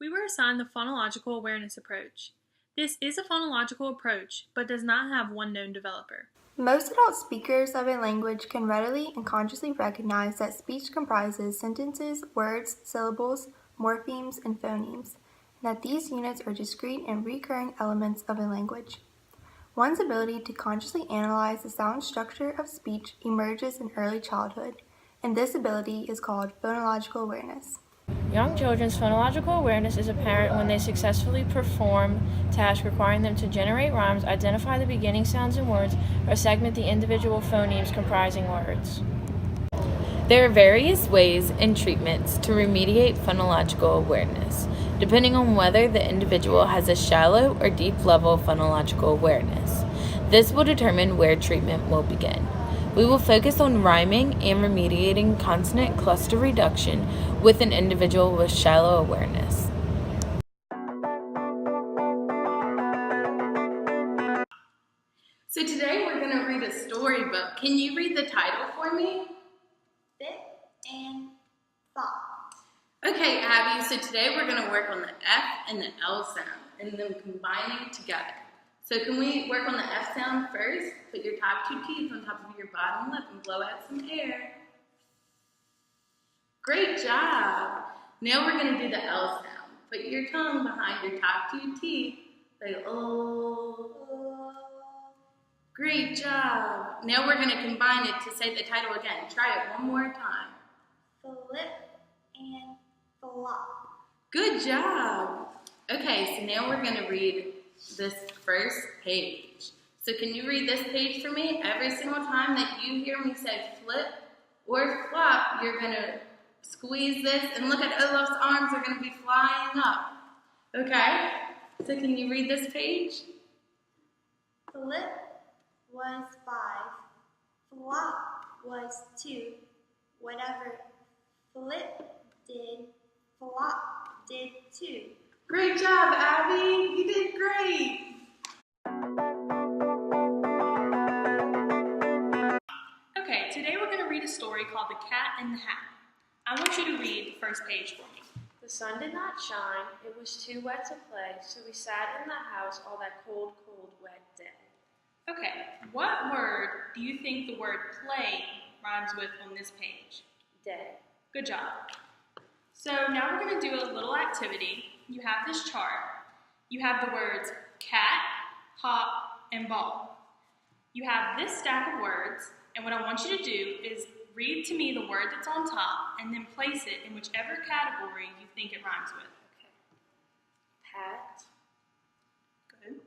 We were assigned the phonological awareness approach. This is a phonological approach, but does not have one known developer. Most adult speakers of a language can readily and consciously recognize that speech comprises sentences, words, syllables, morphemes, and phonemes, and that these units are discrete and recurring elements of a language. One's ability to consciously analyze the sound structure of speech emerges in early childhood, and this ability is called phonological awareness. Young children's phonological awareness is apparent when they successfully perform tasks requiring them to generate rhymes, identify the beginning sounds in words, or segment the individual phonemes comprising words. There are various ways and treatments to remediate phonological awareness, depending on whether the individual has a shallow or deep level of phonological awareness. This will determine where treatment will begin. We will focus on rhyming and remediating consonant cluster reduction with an individual with shallow awareness. So today we're going to read a storybook. Can you read the title for me? Fit and Flop. Okay, Abby, so today we're going to work on the F and the L sound and them combining together. So can we work on the F sound first? Put your top two teeth on top of your bottom lip and blow out some air. Great job. Now we're going to do the L sound. Put your tongue behind your top two teeth. Say, oh. Great job. Now we're going to combine it to say the title again. Try it one more time. Flip and Flop. Good job. Okay, so now we're going to read this first page. So can you read this page for me? Every single time that you hear me say flip or flop, you're going to squeeze this and look at Olaf's arms are going to be flying up. Okay? So can you read this page? Flip was 5. Flop was 2. Whatever flip did, flop did too. Great job, Abby. You did great. Okay, today we're going to read a story called The Cat in the Hat. I want you to read the first page for me. The sun did not shine, it was too wet to play, so we sat in the house all that cold, cold, wet day. Okay, what word do you think the word play rhymes with on this page? Day. Good job. So now we're going to do a little activity. You have this chart. You have the words cat, hop, and ball. You have this stack of words, and what I want you to do is read to me the word that's on top and then place it in whichever category you think it rhymes with. Okay. Pat, Good.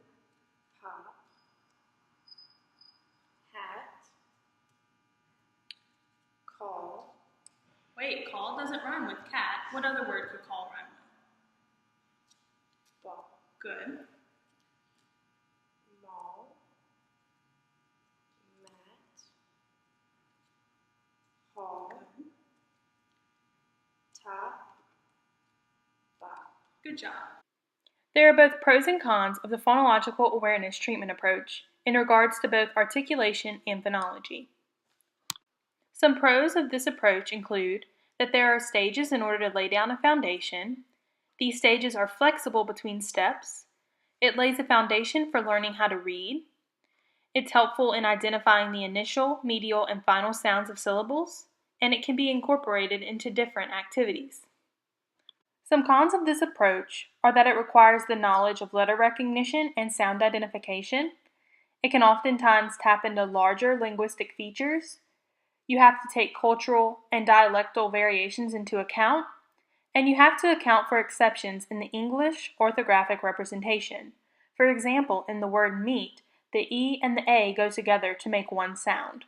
pop, hat, call, Wait, call doesn't rhyme with cat. What other word could call rhyme with? ball, Good. mall, mat, hall, top, bop. Good job. There are both pros and cons of the phonological awareness treatment approach in regards to both articulation and phonology. Some pros of this approach include that there are stages in order to lay down a foundation. These stages are flexible between steps. It lays a foundation for learning how to read. It's helpful in identifying the initial, medial, and final sounds of syllables, and it can be incorporated into different activities. Some cons of this approach are that it requires the knowledge of letter recognition and sound identification. It can oftentimes tap into larger linguistic features. You have to take cultural and dialectal variations into account, and you have to account for exceptions in the English orthographic representation. For example, in the word meat, the E and the A go together to make one sound.